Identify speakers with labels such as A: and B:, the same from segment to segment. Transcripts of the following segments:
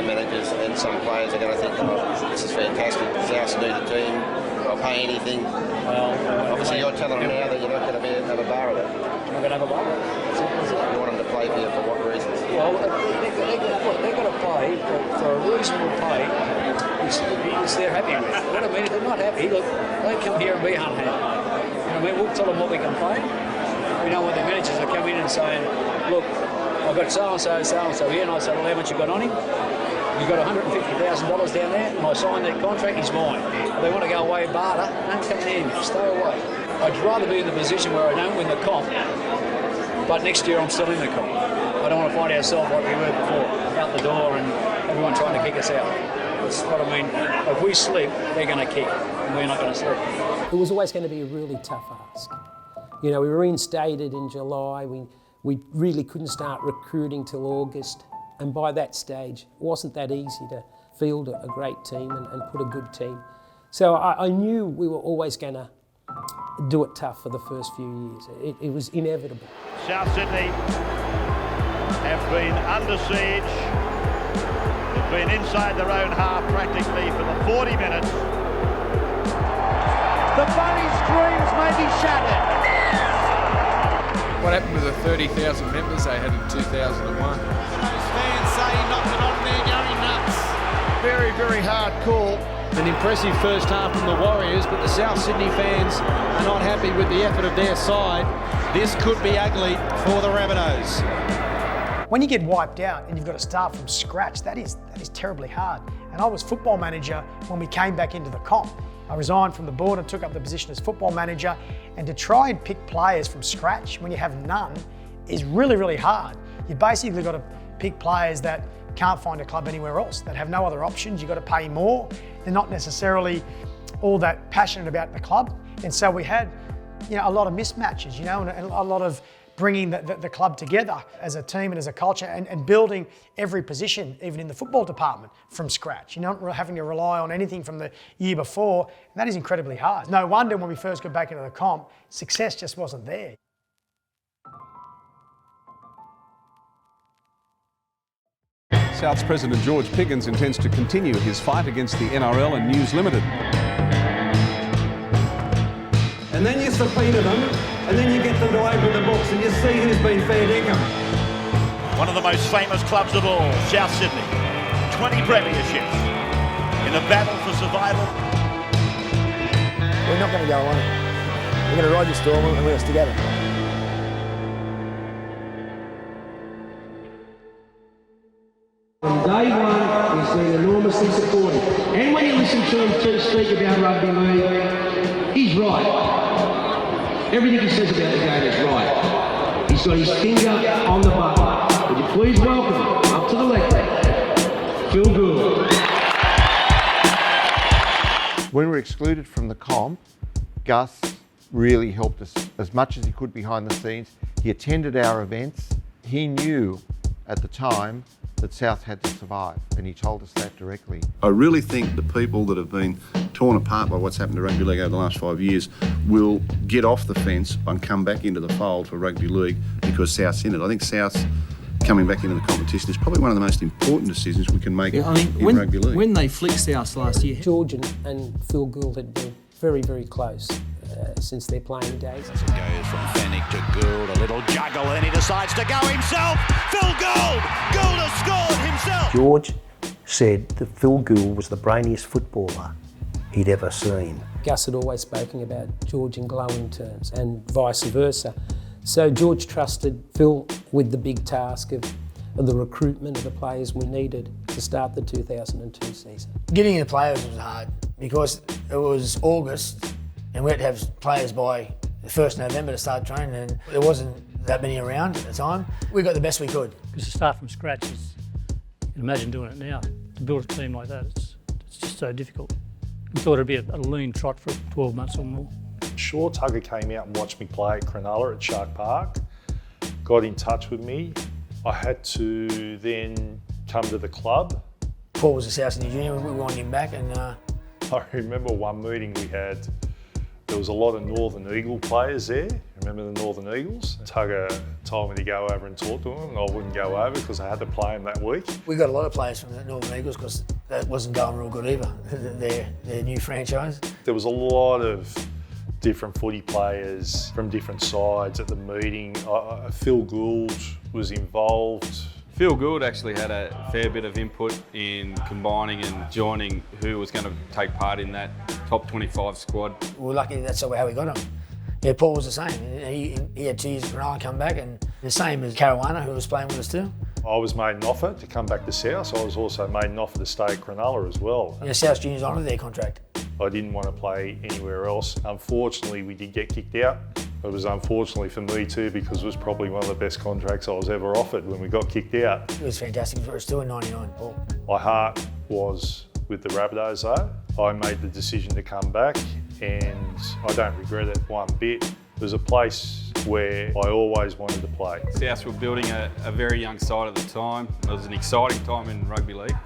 A: game managers and some players are going to think, oh, this is fantastic, South need a team, I'll pay anything. Well, obviously you're telling them now that you're not going to have a bar of it.
B: Not going to have a bar?
A: You want them to play for you for what reasons?
B: Well, they're going to play for a reasonable pay, which they're happy with. What I mean, if they're not happy, look, they come here and be unhappy. You know what I mean? We'll tell them what we can pay. We don't want the managers to come in and saying, look, I've got so-and-so here, and I say, well, how much you got on him? You've got $150,000 down there, and I signed that contract, he's mine. If they want to go away and barter, don't come in, stay away. I'd rather be in the position where I don't win the comp, but next year I'm still in the comp. I don't want to find ourselves like we were before, out the door and everyone trying to kick us out. That's what I mean. If we slip, they're going to kick, and we're not going to slip.
C: It was always going to be a really tough ask. You know, we were reinstated in July. We really couldn't start recruiting till August. And by that stage, it wasn't that easy to field a great team and put a good team. So I knew we were always going to do it tough for the first few years. It was inevitable.
D: South Sydney have been under siege. They've been inside their own half practically for the 40 minutes.
E: The Bunnies' dreams may be shattered.
F: What happened to the 30,000 members they had in 2001?
E: Those fans say he knocked it on there, going nuts.
G: Very, very hard call. An impressive first half from the Warriors, but the South Sydney fans are not happy with the effort of their side. This could be ugly for the Rabbitohs.
H: When you get wiped out and you've got to start from scratch, that is terribly hard. And I was football manager when we came back into the comp. I resigned from the board and took up the position as football manager, and to try and pick players from scratch when you have none is really, really hard. You basically got to pick players that can't find a club anywhere else, that have no other options. You've got to pay more. They're not necessarily all that passionate about the club. And so we had, a lot of mismatches, and a lot of bringing the club together as a team and as a culture and building every position, even in the football department, from scratch. You're not having to rely on anything from the year before. And that is incredibly hard. No wonder when we first got back into the comp, success just wasn't there.
I: South's President George Piggins intends to continue his fight against the NRL and News Limited.
J: And then you subpoena them, and then you get them to open the books, and you see who's been fair dinkum.
D: One of the most famous clubs of all, South Sydney. 20 premierships in a battle for survival.
B: We're not going to go on it. We're going to ride the storm and we're together.
J: From day one, he's been enormously supportive. And when you listen to him speak about rugby league, he's right. Everything he says about the game is right. He's got his finger on the button. Would you please welcome him up to the lectern, Phil Gould.
K: When we were excluded from the comp, Gus really helped us as much as he could behind the scenes. He attended our events. He knew at the time that South had to survive, and he told us that directly.
L: I really think the people that have been torn apart by what's happened to rugby league over the last 5 years will get off the fence and come back into the fold for rugby league because South's in it. I think South's coming back into the competition is probably one of the most important decisions we can make in rugby league.
M: When they flicked South last year,
C: George and Phil Gould had been very, very close since their playing days.
D: Goes from Fennick to Gould, a little juggle, and he decides to go himself. Phil Gould! Gould has scored himself!
N: George said that Phil Gould was the brainiest footballer he'd ever seen.
C: Gus had always spoken about George in glowing terms and vice versa. So George trusted Phil with the big task of the recruitment of the players we needed to start the 2002 season.
B: Getting the players was hard because it was August and we had to have players by the 1st November to start training, and there wasn't that many around at the time. We got the best we could.
O: Because to start from scratch, you can imagine doing it now. To build a team like that, it's just so difficult. We thought it'd be a lean trot for 12 months or more.
P: Shaw Tugger came out and watched me play at Cronulla at Shark Park, got in touch with me. I had to then come to the club.
B: Paul was a South Sydney junior, we wanted him back, and
P: I remember one meeting we had There was a lot of Northern Eagle players there. Remember the Northern Eagles? Tugger told me to go over and talk to them, and I wouldn't go over because I had to play them that week.
H: We got a lot of players from the Northern Eagles because that wasn't going real good either, their new franchise.
P: There was a lot of different footy players from different sides at the meeting. Phil Gould was involved.
Q: Phil Gould actually had a fair bit of input in combining and joining who was going to take part in that top 25 squad.
H: We're lucky that's how we got him. Yeah, Paul was the same. He had 2 years of Cronulla come back, and the same as Caruana, who was playing with us too.
P: I was made an offer to come back to South. I was also made an offer to stay at Cronulla as well.
H: Yeah, South Juniors honoured their contract.
P: I didn't want to play anywhere else. Unfortunately, we did get kicked out. It was unfortunately for me too, because it was probably one of the best contracts I was ever offered when we got kicked out.
H: It was fantastic for us too in '99, Paul.
P: My heart was with the Rabbitohs though. I made the decision to come back, and I don't regret it one bit. It was a place where I always wanted to play.
Q: South were building a very young side at the time. It was an exciting time in rugby league.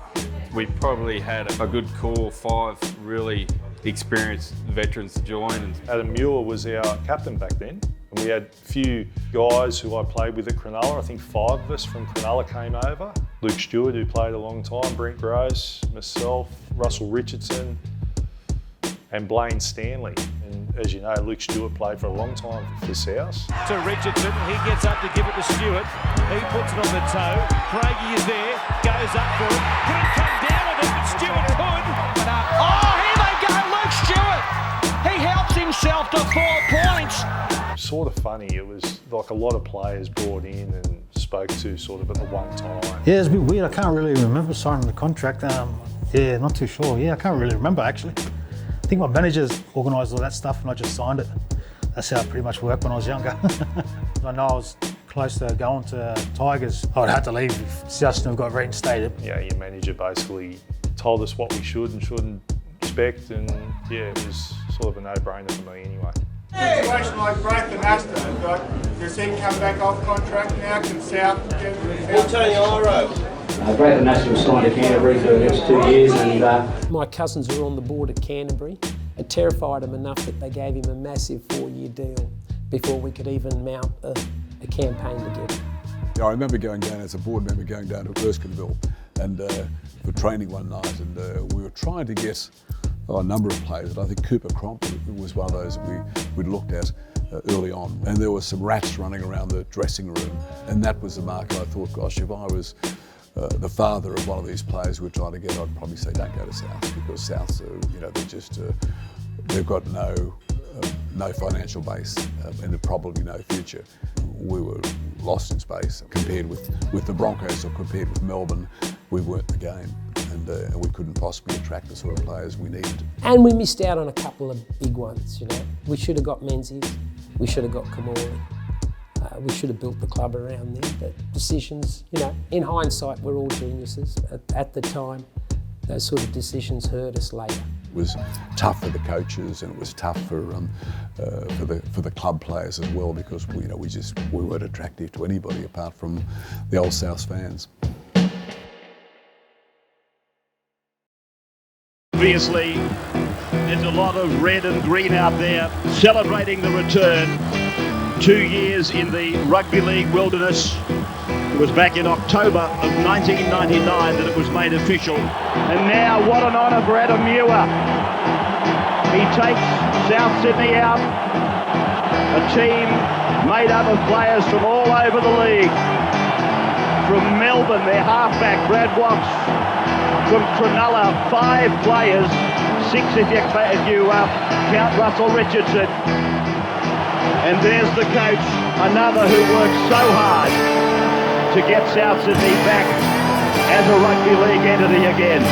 Q: We probably had a good core 5 really experienced veterans to join.
P: Adam Muir was our captain back then. And we had a few guys who I played with at Cronulla. I think 5 of us from Cronulla came over. Luke Stewart, who played a long time, Brent Gross, myself, Russell Richardson, and Blaine Stanley. And as you know, Luke Stewart played for a long time for South.
R: To Richardson, he gets up to give it to Stewart. He puts it on the toe. Craigie is there, goes up for it. Couldn't come down with it, but Stewart could.
J: Oh, here they go, Luke Stewart. He helps himself to 4 points.
P: Sort of funny, it was like a lot of players brought in and spoke to sort of at the one time.
S: Yeah, it's a bit weird. I can't really remember signing the contract. Yeah, not too sure. Yeah, I can't really remember actually. I think my managers organised all that stuff and I just signed it. That's how it pretty much worked when I was younger. I know I was close to going to Tigers. I would have to leave if South have got reinstated.
P: Yeah, your manager basically told us what we should and shouldn't expect, and yeah, it was sort of a no-brainer for me anyway.
T: Situation like Braith and Aston, does he come back off contract now? Can South get
J: Tony Iro.
C: Braith and Aston was signed to Canterbury for the next 2 years, and my cousins were on the board at Canterbury. It terrified them enough that they gave him a massive 4-year deal before we could even mount a campaign to get him.
I: Yeah, I remember going down as a board member, going down to Erskineville and for training one night, and we were trying to get a number of players. And I think Cooper Cromp was one of those that we'd looked at early on, and there were some rats running around the dressing room, and that was the market. I thought, gosh, if I was the father of one of these players we're trying to get, I'd probably say don't go to South, because South, they're just they've got no financial base and probably no future. We were lost in space compared with the Broncos or compared with Melbourne. We weren't the game, and we couldn't possibly attract the sort of players we needed.
C: And we missed out on a couple of big ones. We should have got Menzies, we should have got Kamali. We should have built the club around them, but decisions, in hindsight, we're all geniuses. At the time, those sort of decisions hurt us later.
I: It was tough for the coaches, and it was tough for the club players as well, because we weren't attractive to anybody apart from the old South fans.
D: Obviously, there's a lot of red and green out there celebrating the return. 2 years in the rugby league wilderness. It was back in October of 1999 that it was made official. And now what an honour for Adam Muir. He takes South Sydney out, a team made up of players from all over the league. From Melbourne, their halfback, Brad Watts. From Cronulla, 5 players, 6 if you count Russell Richardson. And there's the coach, another who worked so hard to get South Sydney back as a rugby league entity again.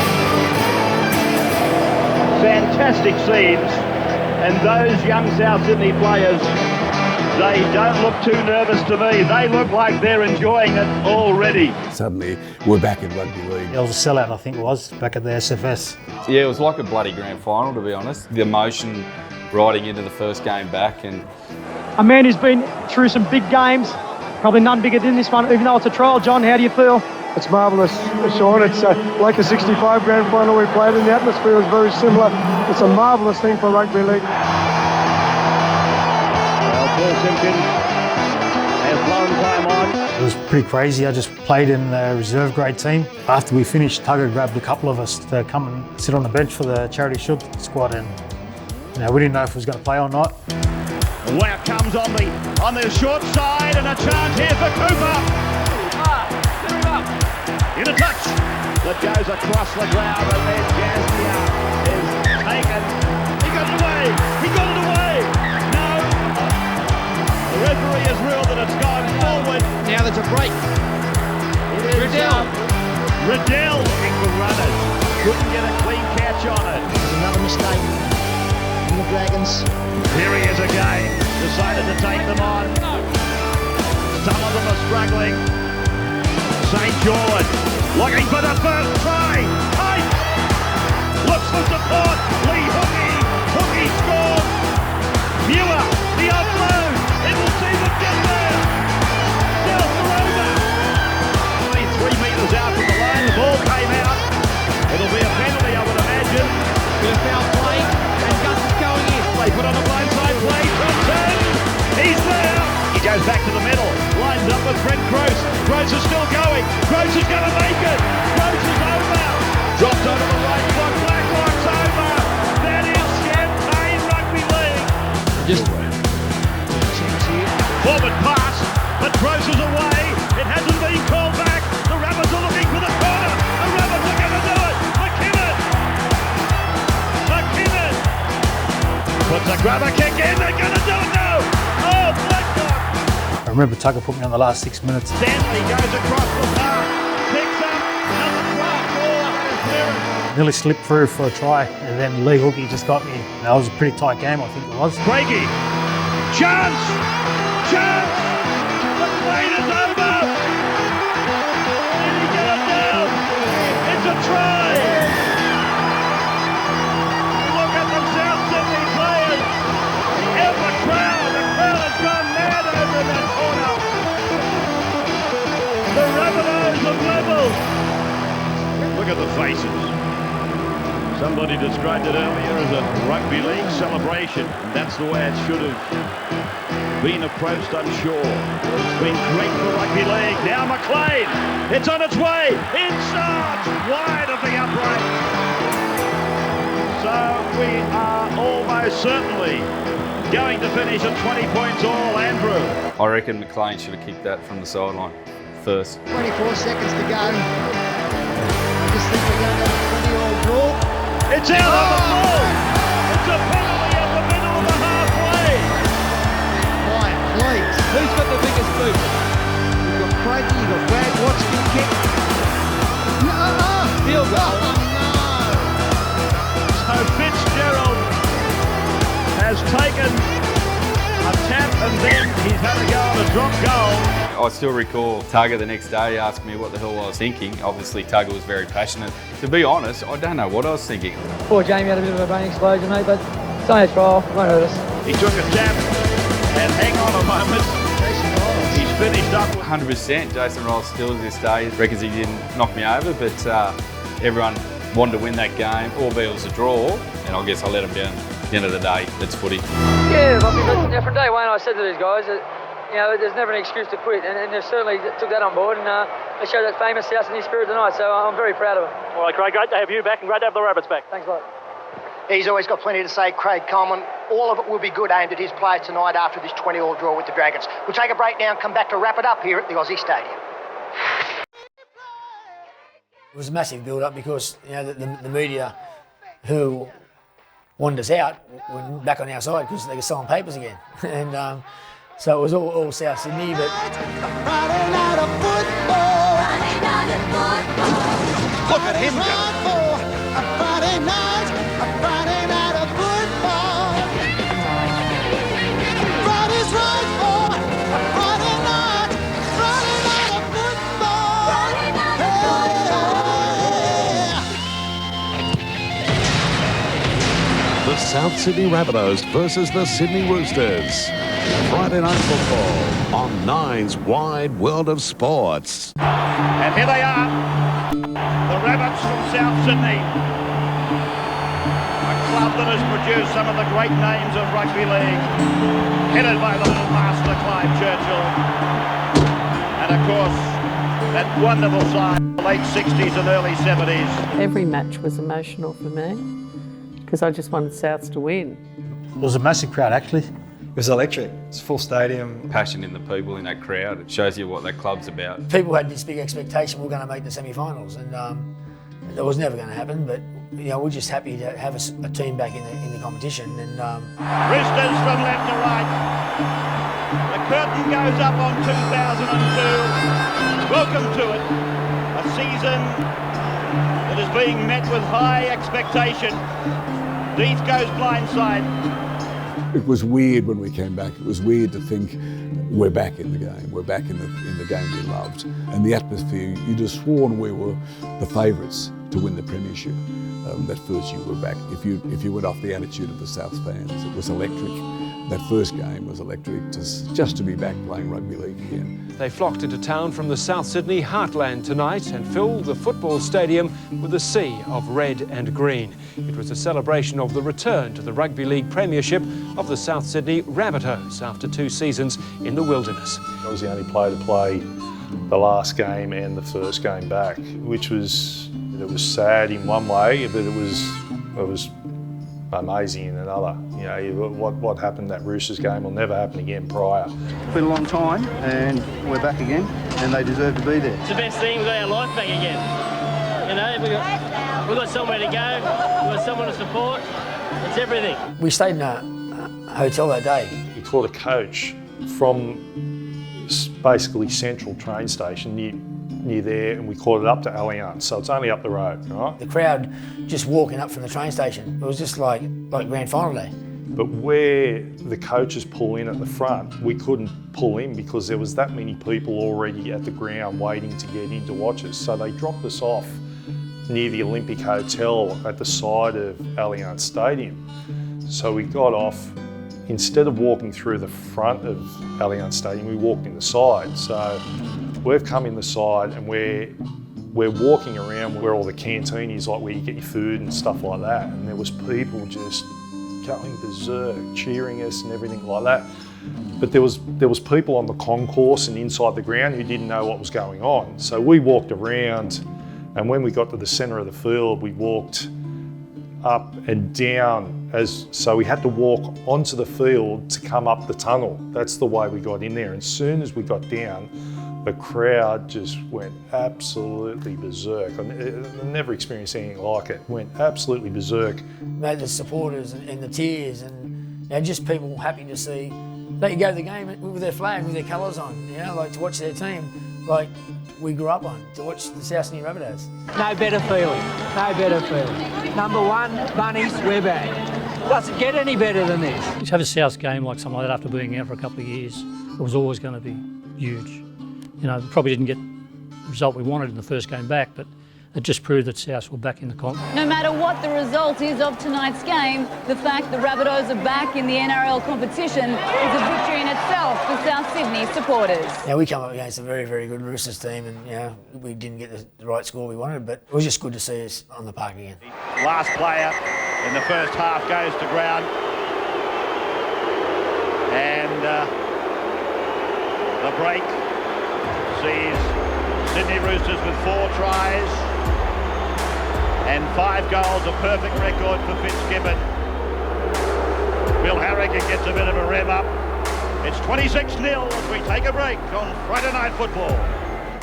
D: Fantastic scenes, and those young South Sydney players, they don't look too nervous to me. They look like they're enjoying it already.
I: Suddenly, we're back in rugby league.
S: It was a sellout, I think it was, back at the SFS.
Q: Yeah, it was like a bloody grand final, to be honest. The emotion riding into the first game back, and
U: a man who's been through some big games, probably none bigger than this one, even though it's a trial. John, how do you feel?
V: It's marvellous, Sean. It's like the 65 grand final we played, and the atmosphere was very similar. It's a marvellous thing for rugby league.
D: Paul Simpkins has blown time on.
S: It was pretty crazy. I just played in the reserve grade team. After we finished, Tugger grabbed a couple of us to come and sit on the bench for the Charity Shield squad, and we didn't know if we was going to play or not.
D: Wow comes on the short side, and a chance here for Cooper. In a touch that goes across the ground, and then Gasnier is taken. He got it away. He got it away. No. The referee has ruled that it's gone forward.
G: Now there's a break.
D: Riddell looking for runners. Couldn't get a clean catch on it.
A: There's another mistake from the Dragons.
D: Here he is again. Decided to take them on. Some of them are struggling. St. George looking for the first try. Tight. Looks for support. Lee Hookie. Hookie scores. Muir, the offload. It will see them get there. South are over. 3 metres out from the line. The ball came out. It'll be a penalty, I would imagine.
G: Bit of foul play, and Gus is going in.
D: They put on a blindside play. Thompson. He's there. He goes back to the middle. Lines up with Brent Gross. Gross is still going. Gross is going to make it. Gross is over. Drops over the right foot. Blacklock's over. That is Champagne Rugby League.
G: Just
D: forward pass, but Gross is away. It hasn't been called back. The Rabbits are looking for the corner. The Rabbits are going to do it. McKinnon puts a grabber kick in. They're going to do it now. Oh, Blacklock.
S: I remember Tugger put me on the last 6 minutes.
D: Stanley goes across the park, picks up another try. Oh, that is clearance.
S: Nearly slipped through for a try, and then Lee Hookie just got me. That was a pretty tight game, I think it was.
D: Craigie, chance. The play is over. Did he get it down? It's a try. Look at the South Sydney players. The crowd has gone mad over that corner. The Rabbitohs have levelled. Look at the faces. Somebody described it earlier as a rugby league celebration. That's the way it should have been approached, I'm sure. It's been great for rugby league. Now McLean, it's on its way. In starts, wide of the upright. So we are almost certainly going to finish at 20 points all, Andrew.
Q: I reckon McLean should have kicked that from the sideline first.
A: 24 seconds to go. I just think we're going to have a 20-all draw.
D: It's out on the ball. It's a penalty at the middle of the halfway.
A: Quiet, please.
G: Who's got the biggest boot?
A: You've got Craigie, you've got Brad Watson kick.
G: Field goal.
D: So Fitzgerald has taken a tap and then he's had a go at a drop goal.
Q: I still recall Tugger the next day asking me what the hell I was thinking. Obviously Tugger was very passionate. To be honest, I don't know what I was thinking.
U: Poor Jamie had a bit of a brain explosion, mate, but it's only a trial, it won't hurt us.
D: He took a tap and hang on a moment. He's finished up.
Q: 100% Jason Riles still to this day reckons he didn't knock me over, but everyone wanted to win that game, albeit it was a draw, and I guess I let him down. At the end of the day, it's footy.
U: Yeah, from day one I said to these guys that there's never an excuse to quit, and they certainly took that on board, and they showed that famous South Sydney spirit tonight, so I'm very proud of them.
F: All right, Craig, great to have you back and great to have the Rabbits back.
U: Thanks a lot.
A: He's always got plenty to say, Craig Coleman. All of it will be good aimed at his players tonight after this 20-all draw with the Dragons. We'll take a break now and come back to wrap it up here at the Aussie Stadium.
H: It was a massive build-up because the media who wanted us out were back on our side because they were selling papers again. And so it was all South Sydney, but...
W: Friday night of football. Friday night of football.
D: Look at him go.
W: Friday night of football. Friday's right for Friday night of football. Friday night of football.
X: The South Sydney Rabbitohs versus the Sydney Roosters. Friday Night Football on Nine's Wide World of Sports.
D: And here they are, the Rabbits from South Sydney. club that has produced some of the great names of rugby league, headed by the master Clive Churchill. And of course, that wonderful side, late 60s and early 70s.
E: Every match was emotional for me because I just wanted Souths to win.
S: It was a massive crowd, actually.
K: It was electric. It's full stadium.
Q: Passion in the people in that crowd. It shows you what that club's about.
H: People had this big expectation we're going to make the semi-finals, and that was never going to happen. But you know, we're just happy to have a team back in the competition. And
D: Roosters from left to right. The curtain goes up on 2002. Welcome to it. A season that is being met with high expectation. Deeth goes blindside.
I: It was weird when we came back. It was weird to think we're back in the game. We're back in the game we loved. And the atmosphere, you'd have sworn we were the favourites to win the premiership. That first year we were back. If you went off the attitude of the South fans, it was electric. That first game was electric, just to be back playing rugby league again.
L: They flocked into town from the South Sydney heartland tonight and filled the football stadium with a sea of red and green. It was a celebration of the return to the Rugby League Premiership of the South Sydney Rabbitohs after 2 seasons in the wilderness.
P: I was the only player to play the last game and the first game back, which was, it was sad in one way, but it was amazing in another. You know, what happened that Roosters game will never happen again prior.
M: It's been a long time and we're back again and they deserve to be there.
F: It's the best thing, we've got our life back again. You know, we've got somewhere to go, we've got someone to support, it's everything.
H: we stayed in a hotel that day.
P: We caught a coach from basically Central train station near there, and we caught it up to Allianz, so it's only up the road, right?
H: The crowd just walking up from the train station, it was just like grand final day.
P: But where the coaches pull in at the front, we couldn't pull in because there was that many people already at the ground waiting to get in to watch us. So they dropped us off near the Olympic Hotel at the side of Allianz Stadium. So we got off, instead of walking through the front of Allianz Stadium, we walked in the side. So we've come in the side and we're walking around where all the canteen is, like where you get your food and stuff like that. And there was people just going berserk, cheering us and everything like that. But there was people on the concourse and inside the ground who didn't know what was going on. So we walked around, and when we got to the centre of the field, we walked up and down, so we had to walk onto the field to come up the tunnel. That's the way we got in there. And as soon as we got down, the crowd just went absolutely berserk. I've never experienced anything like it. Went absolutely berserk.
H: Made the supporters and the tears and just people happy to see. They could go to the game with their flag, with their colours on, like to watch their team, like we grew up on, to watch the South Sydney Rabbitohs.
Y: No better feeling, no better feeling. Number one, Bunnies, we're back. Doesn't get any better than this.
O: To have a South game like something like that after being out for a couple of years, it was always going to be huge. You know, probably didn't get the result we wanted in the first game back, but it just proved that South were back in the comp.
Z: No matter what the result is of tonight's game, the fact the Rabbitohs are back in the NRL competition is a victory in itself for South Sydney supporters.
H: Yeah, we come up against a very, very good Roosters team, and we didn't get the right score we wanted, but it was just good to see us on the park again.
D: Last player in the first half goes to ground. And the break sees Sydney Roosters with 4 tries and 5 goals, a perfect record for Fitzgibbon. Bill Harrigan gets a bit of a rev up. It's 26-0 as we take a break on Friday Night Football.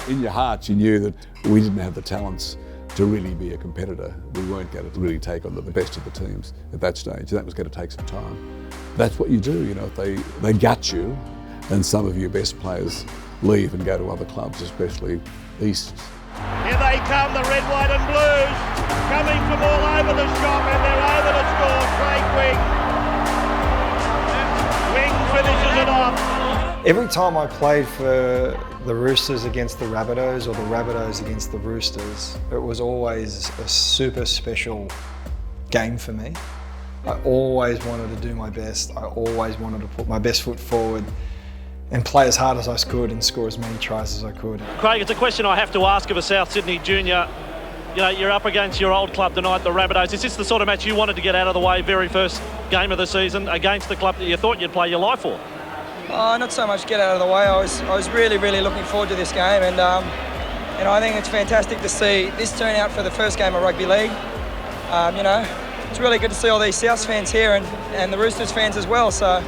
I: In your heart, you knew that we didn't have the talents to really be a competitor. We weren't going to really take on the best of the teams at that stage. That was going to take some time. That's what you do, if they gut you, and some of your best players leave and go to other clubs, especially East.
D: Here they come, the red, white and blues, coming from all over the shop, and they're over to score. Craig Wing finishes it off.
K: Every time I played for the Roosters against the Rabbitohs or the Rabbitohs against the Roosters, it was always a super special game for me. I always wanted to do my best. I always wanted to put my best foot forward and play as hard as I could and score as many tries as I could.
R: Craig, it's a question I have to ask of a South Sydney junior.
B: You know, you're up against your old club tonight, the Rabbitohs. Is this the sort of match you wanted to get out of the way very first game of the season against the club that you thought you'd play your life for?
C: Not so much get out of the way. I was really looking forward to this game, and you know, I think it's fantastic to see this turn out for the first game of rugby league. You know, it's really good to see all these Souths fans here and the Roosters fans as well. So,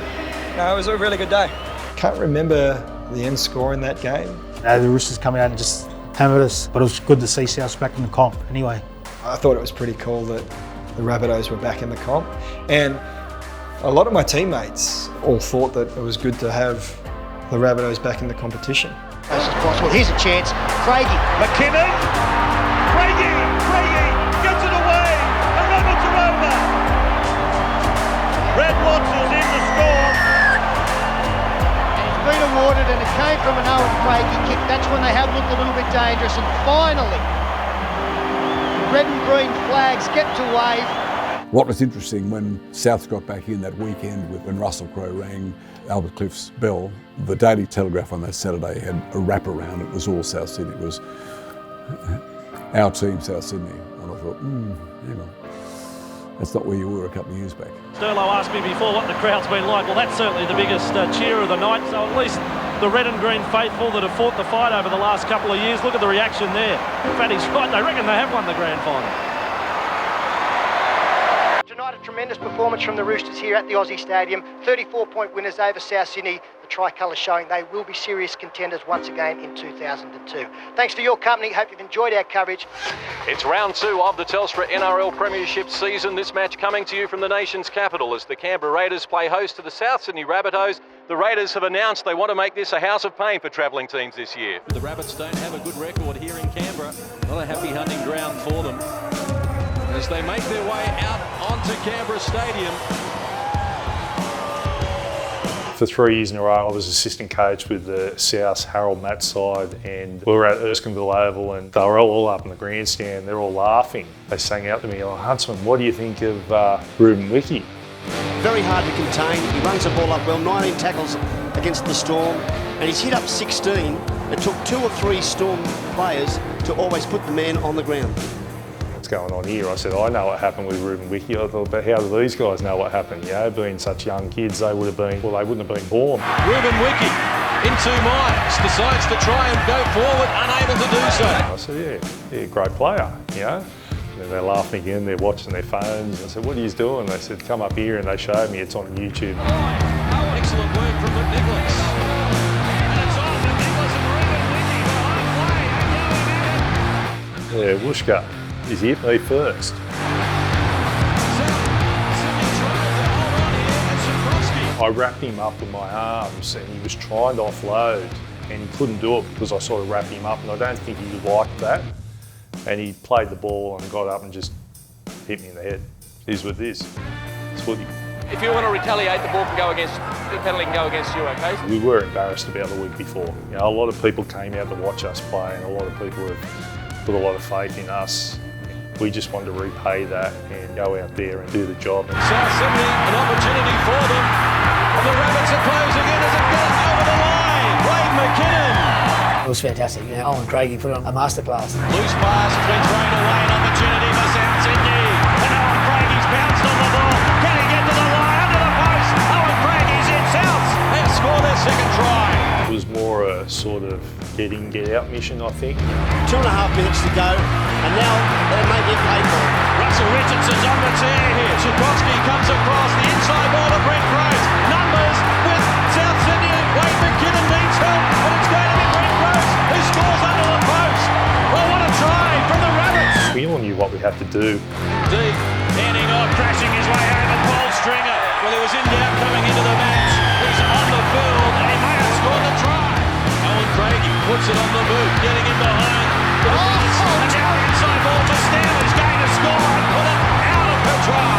C: you know, it was a really good day.
K: Can't remember the end score in that game.
S: The Roosters coming out and just hammered us, but it was good to see Souths back in the comp anyway.
K: I thought it was pretty cool that the Rabbitohs were back in the comp, and a lot of my teammates all thought that it was good to have the Rabbitohs back in the competition.
A: As possible. Here's a chance. Craigie.
R: McKinnon. Craigie gets it away. The Rabbits are over. Red Waters in the score.
A: And it's been awarded, and it came from an Owen Craigie kick. That's when they have looked a little bit dangerous, and finally, red and green flags get to wave.
I: What was interesting when Souths got back in that weekend when Russell Crowe rang Albert Cliff's bell, the Daily Telegraph on that Saturday had a wraparound. It was all South Sydney. It was our team, South Sydney. And I thought, hang on, that's not where you were a couple of years back.
B: Sterlo asked me before what the crowd's been like. Well, that's certainly the biggest cheer of the night. So at least the red and green faithful that have fought the fight over the last couple of years, look at the reaction there. Fatty's right, they reckon they have won the grand final.
A: Tonight, a tremendous performance from the Roosters here at the Aussie Stadium. 34-point winners over South Sydney. The tricolour showing they will be serious contenders once again in 2002. Thanks for your company. Hope you've enjoyed our coverage.
J: It's round 2 of the Telstra NRL Premiership season. This match coming to you from the nation's capital as the Canberra Raiders play host to the South Sydney Rabbitohs. The Raiders have announced they want to make this a house of pain for travelling teams this year.
R: The Rabbits don't have a good record here in Canberra. Not a happy hunting ground for them as they make their way out onto Canberra Stadium.
P: For 3 years in a row, I was assistant coach with the South Harold Matt side, and we were at Erskineville Oval, and they were all up in the grandstand. They're all laughing. They sang out to me, "Oh, Huntsman, what do you think of Ruben Wiki?"
N: Very hard to contain. He runs the ball up well. 19 tackles against the Storm, and he's hit up 16. It took 2 or 3 Storm players to always put the man on the ground.
P: What's going on here? I said, I know what happened with Ruben Wiki. I thought, but how do these guys know what happened? You know, being such young kids, they would have been, well, they wouldn't have been born.
R: Ruben Wiki in 2 minds, decides to try and go forward, unable to do so.
P: I said, yeah, great player, you know. And then they're laughing again, they're watching their phones. I said, what are you doing? They said, come up here, and they showed me it's on YouTube.
R: Excellent work from McNicholas. And it's on McNicholas and Ruben Wiki.
P: Yeah, Wooshka. He's hit me first. I wrapped him up with my arms and he was trying to offload and he couldn't do it because I sort of wrapped him up, and I don't think he liked that. And he played the ball and got up and just hit me in the head. It is what it is. It's footy.
J: If you want to retaliate, the penalty can go against you, okay?
P: We were embarrassed about the week before. You know, a lot of people came out to watch us play, and a lot of people have put a lot of faith in us. We just wanted to repay that and go out there and do the job.
R: South Sydney, an opportunity for them. And the Rabbits are closing in as it goes over the line. Wade McKinnon.
T: It was fantastic. You know, Owen Craigie put on a masterclass.
R: Loose pass, it's been thrown away, an opportunity for South Sydney. And Owen Craigie's bounced on the ball. Can he get to the line, under the post? Owen Craigie's in South. They've scored their second try.
P: It was more a sort of get out mission, I think.
N: 2.5 minutes to go, and now they're making it pay for it.
R: Russell Richardson's on the tear here. Sikorsky comes across the inside ball to Brent Gross. Numbers with South Sydney. Wade McKinnon needs help, but it's going to be Brent Gross who scores under the post. Well, what a try from the Rabbits.
P: We all knew what we had to do.
R: Deep, handing off, crashing his way over Paul Stringer. Well, he was in doubt coming into the match. He's on the field, and he may have scored the try. Owen Craigie puts it on the boot, getting in behind. And now inside ball to Stanley's going to score with an out of control.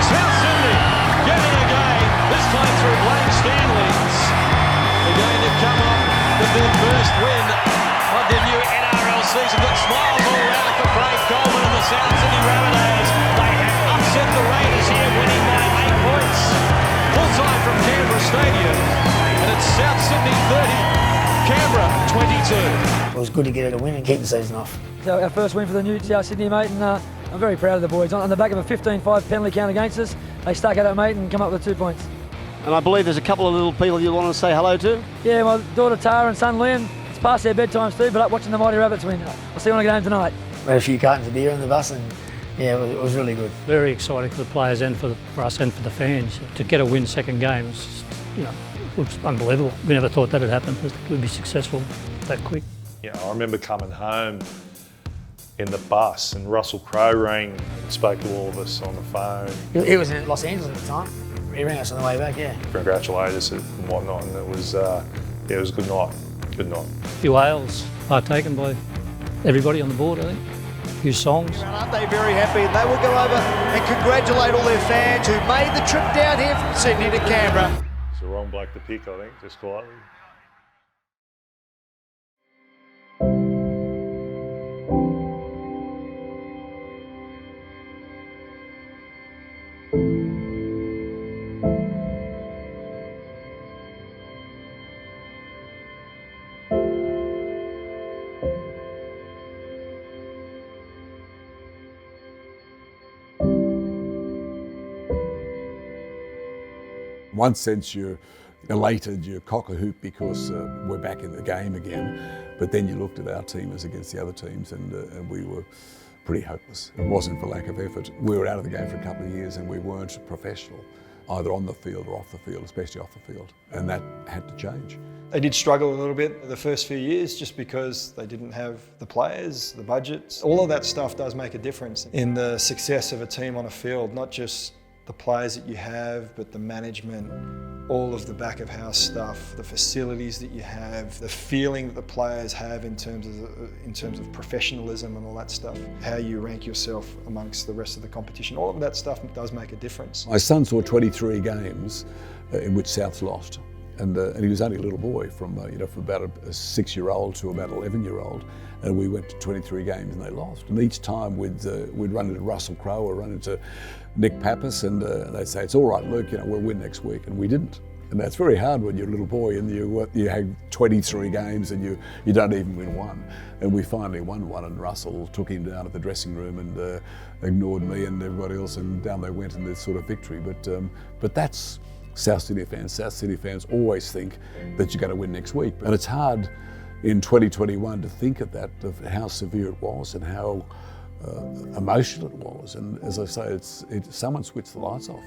R: South Sydney getting a game, this time through Blake Stanley's. They're going to come up with their first win of the new NRL season. That smiles all around for Craig Coleman and the South Sydney Rabbitohs. They have upset the Raiders here, winning by 8 points. Full time from Canberra Stadium, and it's South Sydney 30, Canberra 22.
T: It was good to get it a win and keep the season off.
Y: Our first win for the new South Sydney, mate, and I'm very proud of the boys. On the back of a 15-5 penalty count against us, they stuck at it, mate, and come up with 2 points.
N: And I believe there's a couple of little people you want to say hello to?
Y: Yeah, my daughter Tara and son Liam. It's past their bedtime, Steve, but up watching the Mighty Rabbits win. I'll see you when I get home tonight.
T: We had a few cartons of beer on the bus, and yeah, it was really good.
O: Very exciting for the players and for us and for the fans. To get a win second game was, was unbelievable. We never thought that would happen. We'd be successful that quick.
P: I remember coming home in the bus and Russell Crowe rang and spoke to all of us on the phone.
T: He was in Los Angeles at the time. He rang us on the way back, yeah.
P: Congratulate us and whatnot, and it was a good night. Good night.
O: A few ales partaken by everybody on the board, I think. A few songs.
A: Aren't they very happy? And they will go over and congratulate all their fans who made the trip down here from Sydney to Canberra.
P: It's the wrong bloke to pick, I think, just quietly.
I: In one sense, you're elated, you're cock-a-hoop because we're back in the game again. But then you looked at our team as against the other teams, and we were pretty hopeless. It wasn't for lack of effort. We were out of the game for a couple of years, and we weren't professional, either on the field or off the field, especially off the field. And that had to change.
K: They did struggle a little bit the first few years just because they didn't have the players, the budgets. All of that stuff does make a difference in the success of a team on a field, not just the players that you have, but the management, all of the back of house stuff, the facilities that you have, the feeling that the players have in terms of professionalism and all that stuff, how you rank yourself amongst the rest of the competition. All of that stuff does make a difference.
I: My son saw 23 games in which Souths lost. And he was only a little boy from about a 6-year-old to about 11-year-old, and we went to 23 games and they lost. And each time we'd run into Russell Crowe or run into Nick Pappas, and they'd say, "It's all right, Luke, we'll win next week," and we didn't. And that's very hard when you're a little boy and you had 23 games and you don't even win one. And we finally won one, and Russell took him down at the dressing room and ignored me and everybody else, and down they went in this sort of victory. But that's South Sydney fans. South Sydney fans always think that you're going to win next week. And it's hard in 2021 to think of that, of how severe it was and how emotional it was. And as I say, someone switched the lights off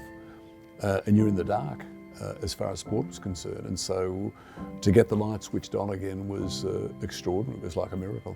I: and you're in the dark as far as sport was concerned. And so to get the lights switched on again was extraordinary. It was like a miracle.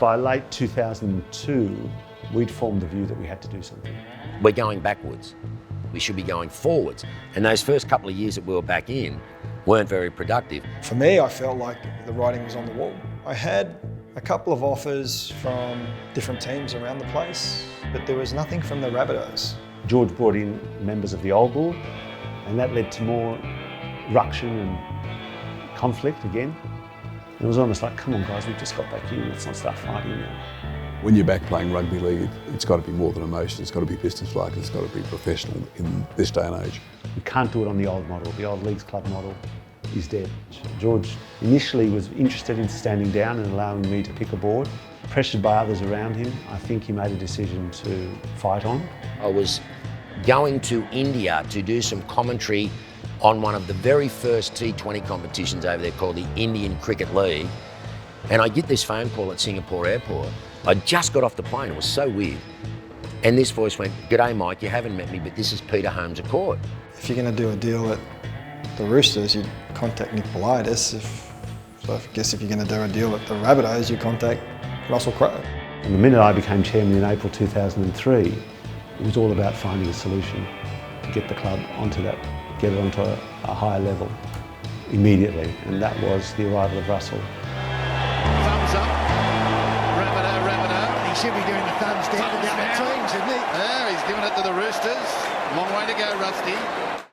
E: By late 2002, we'd formed the view that we had to do something.
G: We're going backwards. We should be going forwards. And those first couple of years that we were back in weren't very productive.
K: For me, I felt like the writing was on the wall. I had a couple of offers from different teams around the place, but there was nothing from the Rabbitohs.
E: George brought in members of the old board, and that led to more ruction and conflict again. It was almost like, come on guys, we've just got back in, let's not start fighting now.
I: When you're back playing rugby league, it's got to be more than emotion, it's got to be business-like, it's got to be professional in this day and age.
E: You can't do it on the old model. The old Leagues Club model is dead. George initially was interested in standing down and allowing me to pick a board. Pressured by others around him, I think he made a decision to fight on.
G: I was going to India to do some commentary on one of the very first T20 competitions over there called the Indian Cricket League. And I get this phone call at Singapore Airport. I just got off the plane, it was so weird. And this voice went, "G'day Mike, you haven't met me, but this is Peter Holmes at court."
K: If you're going to do a deal at the Roosters, you'd contact Nick Politis. So I guess if you're going to do a deal at the Rabbitohs, you contact Russell Crowe.
E: And the minute I became chairman in April 2003, it was all about finding a solution to get the club get it onto a higher level immediately, and that was the arrival of Russell.
L: Thumbs up. Rabbitoh. He should be doing the thumbs down to the other teams, isn't he?
R: Yeah, he's giving it to the Roosters. Long way to go, Rusty.